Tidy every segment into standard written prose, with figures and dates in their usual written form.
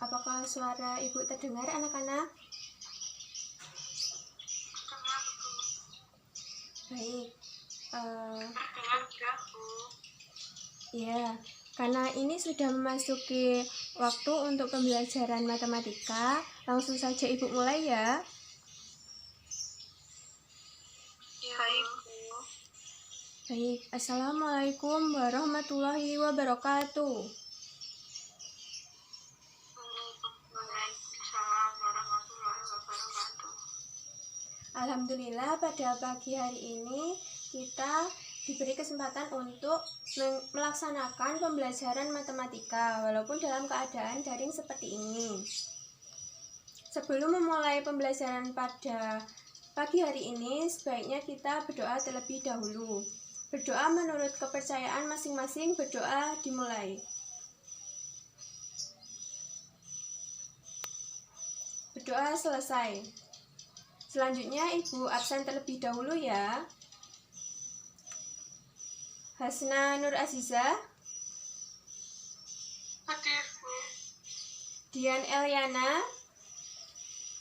Apakah suara Ibu terdengar, anak-anak? Baik. Ya, karena ini sudah memasuki waktu untuk pembelajaran matematika, langsung saja Ibu mulai ya. Baik, Bu. Baik, Assalamualaikum warahmatullahi wabarakatuh. Waalaikumsalam warahmatullahi wabarakatuh. Alhamdulillah pada pagi hari ini kita diberi kesempatan untuk melaksanakan pembelajaran matematika walaupun dalam keadaan daring seperti ini. Sebelum memulai pembelajaran pada pagi hari ini, sebaiknya kita berdoa terlebih dahulu. Berdoa menurut kepercayaan masing-masing, berdoa dimulai. Berdoa selesai. Selanjutnya Ibu absen terlebih dahulu ya. Hasna Nur Aziza, Hadir, Bu. Dian Eliana,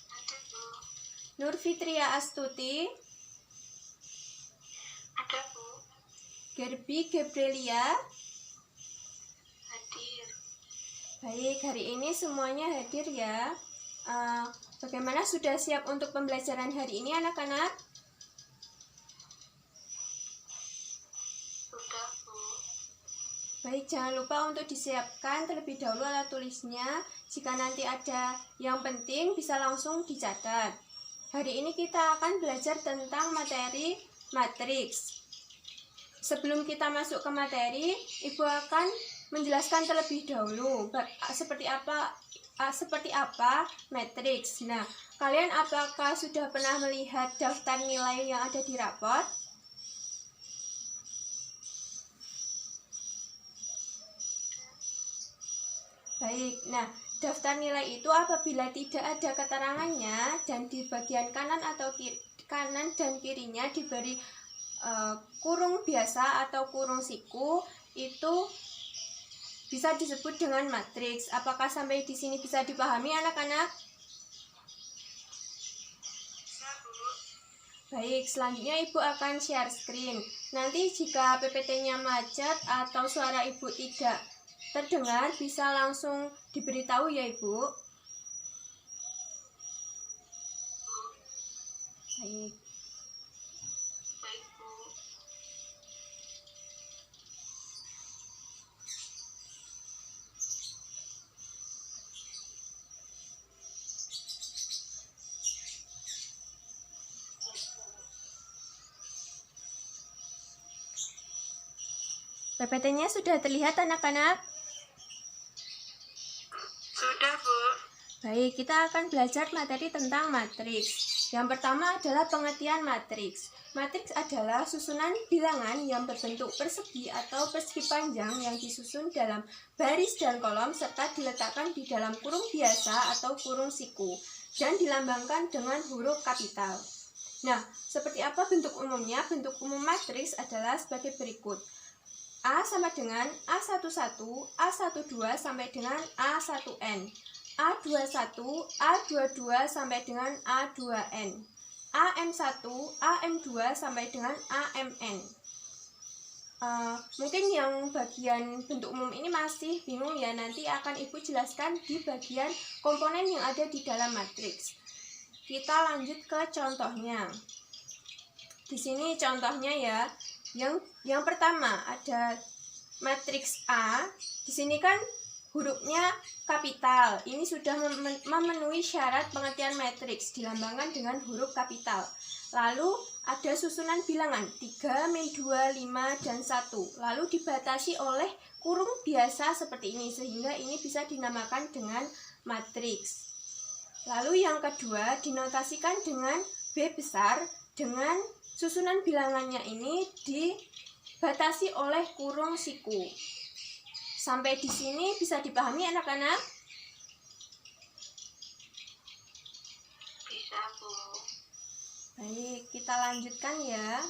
Hadir, Bu. Nur Fitria Astuti, Ada, Bu. Gerbi Gebrelia. Hadir. Baik, hari ini semuanya hadir ya. Bagaimana, sudah siap untuk pembelajaran hari ini anak-anak? Sudah, Bu. Baik, jangan lupa untuk disiapkan terlebih dahulu alat tulisnya. Jika nanti ada yang penting bisa langsung dicatat. Hari ini kita akan belajar tentang materi matriks. Sebelum kita masuk ke materi, Ibu akan menjelaskan terlebih dahulu seperti apa matriks. Nah, kalian apakah sudah pernah melihat daftar nilai yang ada di rapot? Baik, nah daftar nilai itu apabila tidak ada keterangannya dan di bagian kanan atau kanan dan kirinya diberi kurung biasa atau kurung siku, itu bisa disebut dengan matriks. Apakah sampai di sini bisa dipahami anak-anak? Bisa, Bu. Baik, selanjutnya Ibu akan share screen. Nanti jika PPT-nya macet atau suara Ibu tidak terdengar, bisa langsung diberitahu ya Ibu. Baik. Baik, Bu. PPT-nya sudah terlihat anak-anak? Sudah, Bu. Baik, kita akan belajar materi tentang matriks. Yang pertama adalah pengertian matriks. Matriks adalah susunan bilangan yang berbentuk persegi atau persegi panjang yang disusun dalam baris dan kolom serta diletakkan di dalam kurung biasa atau kurung siku dan dilambangkan dengan huruf kapital. Nah, seperti apa bentuk umumnya? Bentuk umum matriks adalah sebagai berikut. A sama dengan A11, A12 sampai dengan A1N, A21, A22 sampai dengan A2N, AM1, AM2 sampai dengan AMN. Mungkin yang bagian bentuk umum ini masih bingung ya, nanti akan Ibu jelaskan di bagian komponen yang ada di dalam matriks. Kita lanjut ke contohnya. Di sini contohnya ya. Yang pertama ada matriks A. Di sini kan hurufnya kapital. Ini sudah memenuhi syarat pengertian matriks, dilambangkan dengan huruf kapital. Lalu ada susunan bilangan 3, min 2, 5, dan 1. Lalu dibatasi oleh kurung biasa seperti ini, sehingga ini bisa dinamakan dengan matriks. Lalu yang kedua dinotasikan dengan B besar dengan susunan bilangannya ini dibatasi oleh kurung siku. Sampai di sini bisa dipahami anak-anak? Bisa, Bu. Baik, kita lanjutkan ya.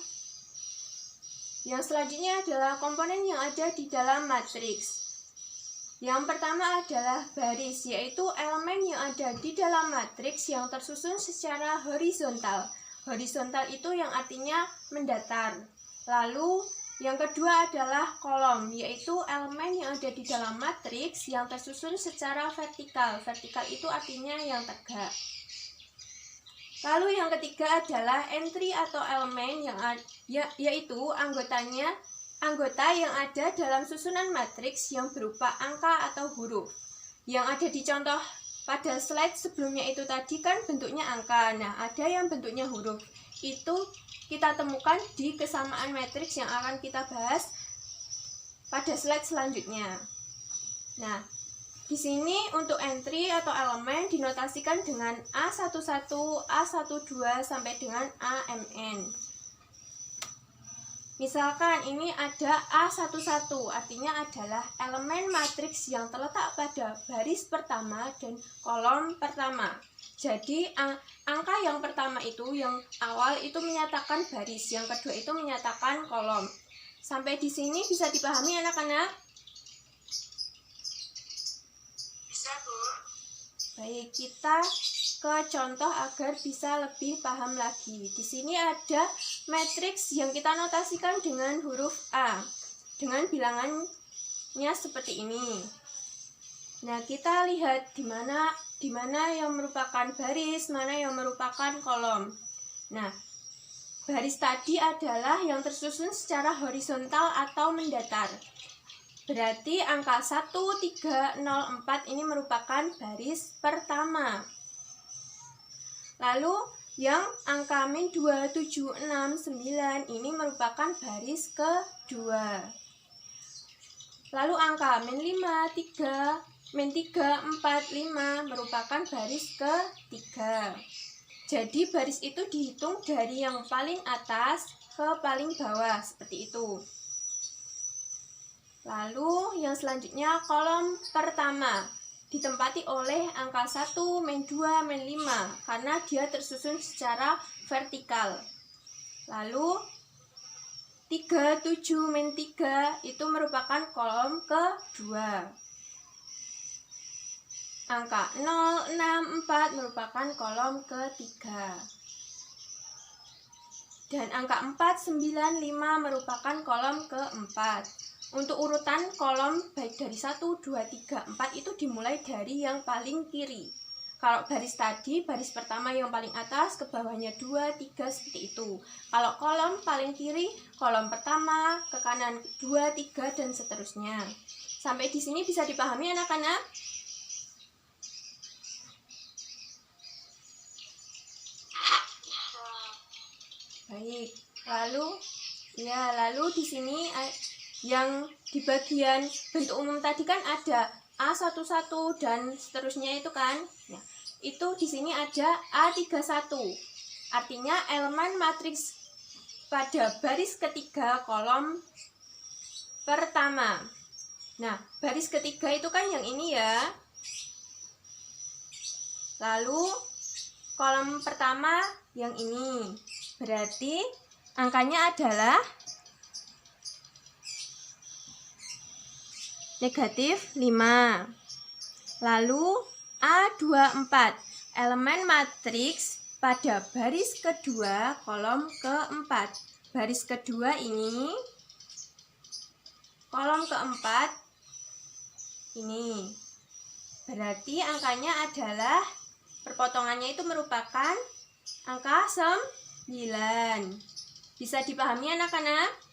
Yang selanjutnya adalah komponen yang ada di dalam matriks. Yang pertama adalah baris, yaitu elemen yang ada di dalam matriks yang tersusun secara horizontal. Horizontal itu yang artinya mendatar. Lalu yang kedua adalah kolom, yaitu elemen yang ada di dalam matriks yang tersusun secara vertikal. Vertikal itu artinya yang tegak. Lalu yang ketiga adalah entry atau elemen yaitu anggota yang ada dalam susunan matriks yang berupa angka atau huruf. Yang ada di contoh pada slide sebelumnya itu tadi kan bentuknya angka. Nah, ada yang bentuknya huruf. Itu kita temukan di kesamaan matriks yang akan kita bahas pada slide selanjutnya. Nah, di sini untuk entry atau elemen dinotasikan dengan A11, A12 sampai dengan AMN. Misalkan ini ada A11, artinya adalah elemen matriks yang terletak pada baris pertama dan kolom pertama. Jadi angka yang pertama itu, yang awal itu menyatakan baris, yang kedua itu menyatakan kolom. Sampai di sini bisa dipahami anak-anak? Bisa, Bu. Baik, kita ke contoh agar bisa lebih paham lagi. Di sini ada matriks yang kita notasikan dengan huruf A, dengan bilangannya seperti ini. Nah, kita lihat di mana yang merupakan baris, mana yang merupakan kolom. Nah, baris tadi adalah yang tersusun secara horizontal atau mendatar. Berarti angka 1304 ini merupakan baris pertama. Lalu yang angka min 2769 ini merupakan baris kedua. Lalu angka min 345 merupakan baris ketiga. Jadi baris itu dihitung dari yang paling atas ke paling bawah seperti itu. Lalu yang selanjutnya kolom pertama ditempati oleh angka 1, min 2, min 5 karena dia tersusun secara vertikal. Lalu 3, 7, min 3 itu merupakan kolom kedua. Angka 0, 6, 4 merupakan kolom ketiga. Dan angka 4, 9, 5 merupakan kolom keempat. Untuk urutan kolom baik dari 1, 2, 3, 4 itu dimulai dari yang paling kiri. Kalau baris tadi, baris pertama yang paling atas, ke bawahnya 2, 3 seperti itu. Kalau kolom paling kiri, kolom pertama, ke kanan 2, 3 dan seterusnya. Sampai di sini bisa dipahami anak-anak? Baik. Lalu di sini yang di bagian bentuk umum tadi kan ada A11 dan seterusnya itu kan. Nah, itu di sini ada A31. Artinya elemen matriks pada baris ketiga kolom pertama. Nah, baris ketiga itu kan yang ini ya. Lalu kolom pertama yang ini. Berarti angkanya adalah negatif 5. Lalu A24, elemen matriks pada baris kedua kolom keempat. Baris kedua ini, kolom keempat ini. Berarti angkanya adalah, perpotongannya itu merupakan angka 9. Bisa dipahami anak-anak?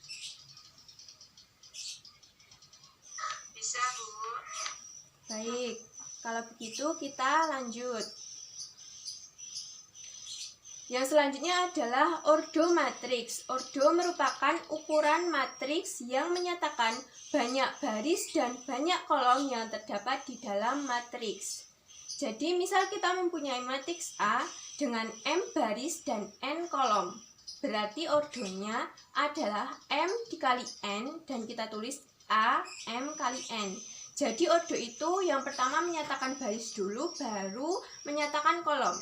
Baik, kalau begitu kita lanjut. Yang selanjutnya adalah ordo matriks. Ordo merupakan ukuran matriks yang menyatakan banyak baris dan banyak kolom yang terdapat di dalam matriks. Jadi misal kita mempunyai matriks A dengan M baris dan N kolom. Berarti ordonya adalah M dikali N dan kita tulis A M kali N. Jadi ordo itu yang pertama menyatakan baris dulu, baru menyatakan kolom.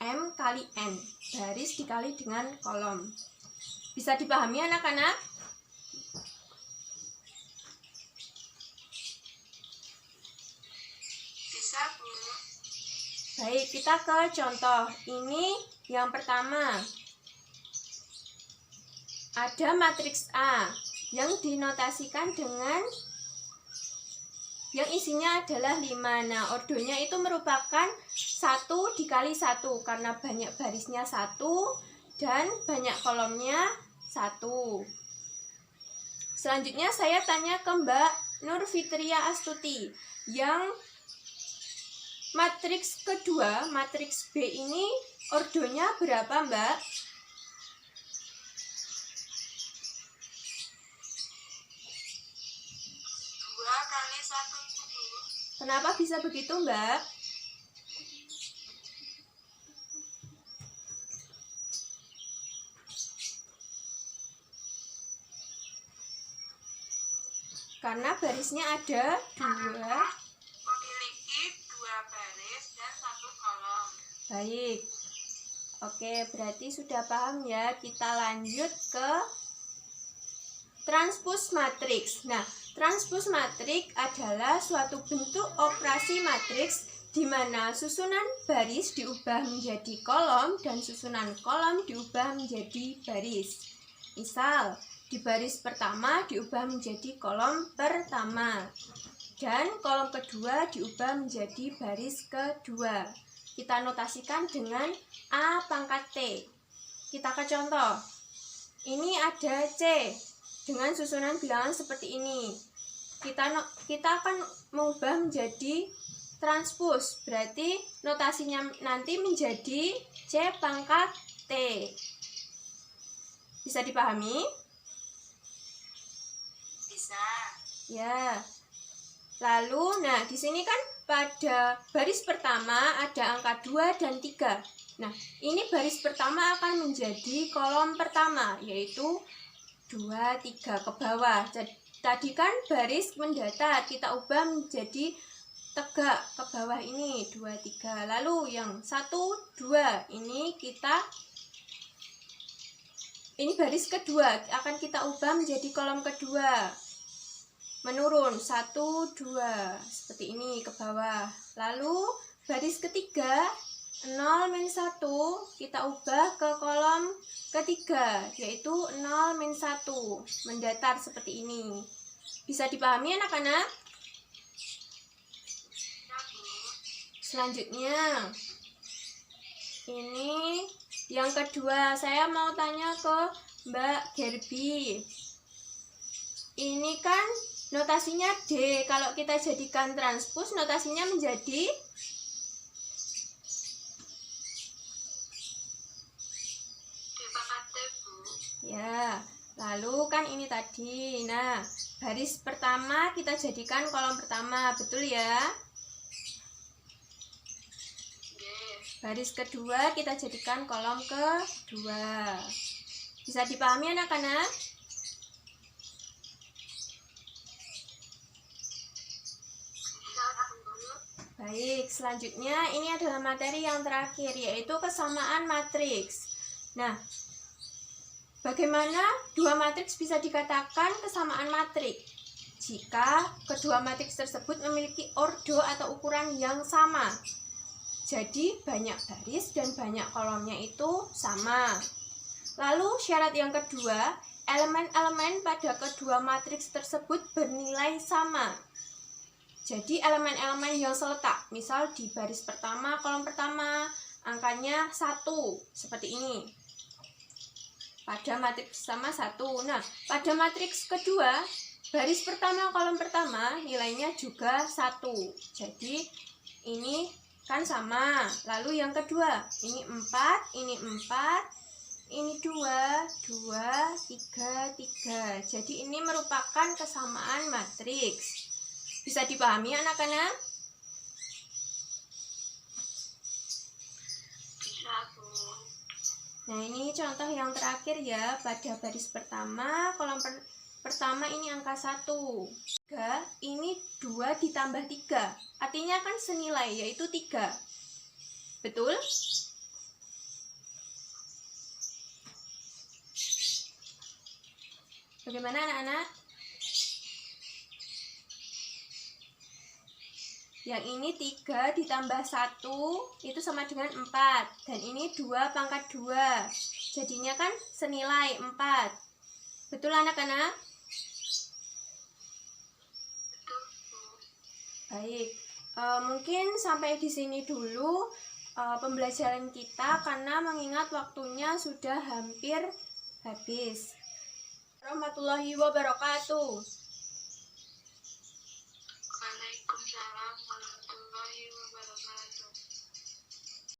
M kali N, baris dikali dengan kolom. Bisa dipahami anak-anak? Bisa, Bu. Baik, kita ke contoh. Ini yang pertama. Ada matriks A yang dinotasikan dengan yang isinya adalah 5. Nah, ordonya itu merupakan 1 dikali 1 karena banyak barisnya 1 dan banyak kolomnya 1. Selanjutnya saya tanya ke Mbak Nur Fitria Astuti yang matriks kedua, matriks B ini ordonya berapa, Mbak? 2 kali 1, Bu. Kenapa bisa begitu, Mbak? Karena barisnya ada 2. Memiliki 2 baris dan 1 kolom. Baik. Oke, berarti sudah paham ya. Kita lanjut ke transpose matriks. Nah, transpose matriks adalah suatu bentuk operasi matriks di mana susunan baris diubah menjadi kolom dan susunan kolom diubah menjadi baris. Misal, di baris pertama diubah menjadi kolom pertama dan kolom kedua diubah menjadi baris kedua. Kita notasikan dengan A pangkat T. Kita ke contoh. Ini ada C dengan susunan bilangan seperti ini. Kita akan mengubah menjadi transpose. Berarti notasinya nanti menjadi C pangkat T. Bisa dipahami? Bisa. Ya. Lalu, nah di sini kan pada baris pertama ada angka 2 dan 3. Nah, ini baris pertama akan menjadi kolom pertama, yaitu 2, 3 ke bawah. Jadi, tadi kan baris mendatar, kita ubah menjadi tegak ke bawah ini, 2, 3. Lalu yang 1, 2, ini baris kedua, akan kita ubah menjadi kolom kedua. Menurun 1, 2 seperti ini ke bawah. Lalu baris ketiga 0, -1 kita ubah ke kolom ketiga, yaitu 0, -1 mendatar seperti ini. Bisa dipahami anak-anak? Ya, Bu. Selanjutnya ini yang kedua, saya mau tanya ke Mbak Gerbi. Ini kan notasinya D. Kalau kita jadikan transpose, notasinya menjadi D pangkat T, Bu. ya. Lalu kan ini tadi. Nah, baris pertama kita jadikan kolom pertama, betul ya? D. Baris kedua kita jadikan kolom kedua. Bisa dipahami anak-anak? Bisa, Bu. Baik, selanjutnya ini adalah materi yang terakhir, yaitu kesamaan matriks. Nah, bagaimana dua matriks bisa dikatakan kesamaan matriks? Jika kedua matriks tersebut memiliki ordo atau ukuran yang sama. Jadi, banyak baris dan banyak kolomnya itu sama. Lalu, syarat yang kedua, elemen-elemen pada kedua matriks tersebut bernilai sama. Jadi elemen-elemen yang seletak, misal di baris pertama, kolom pertama, angkanya 1, seperti ini. Pada matriks pertama 1. Nah, pada matriks kedua, baris pertama, kolom pertama, nilainya juga 1. Jadi, ini kan sama. Lalu yang kedua, ini 4, ini 4, ini 2, 2, 3, 3. Jadi, ini merupakan kesamaan matriks. Bisa dipahami anak-anak? Bisa, Bu. Nah, ini contoh yang terakhir ya. Pada baris pertama, kolom pertama ini angka 1. 3, ini 2 ditambah 3. Artinya kan senilai, yaitu 3. Betul? Bagaimana anak-anak? Yang ini 3 ditambah 1 itu sama dengan 4. Dan ini 2 pangkat 2. Jadinya kan senilai 4. Betul anak-anak? Betul, Bu. Baik, mungkin sampai di sini dulu pembelajaran kita karena mengingat waktunya sudah hampir habis. Warahmatullahi wabarakatuh. Waalaikumsalam warahmatullahi wabarakatuh.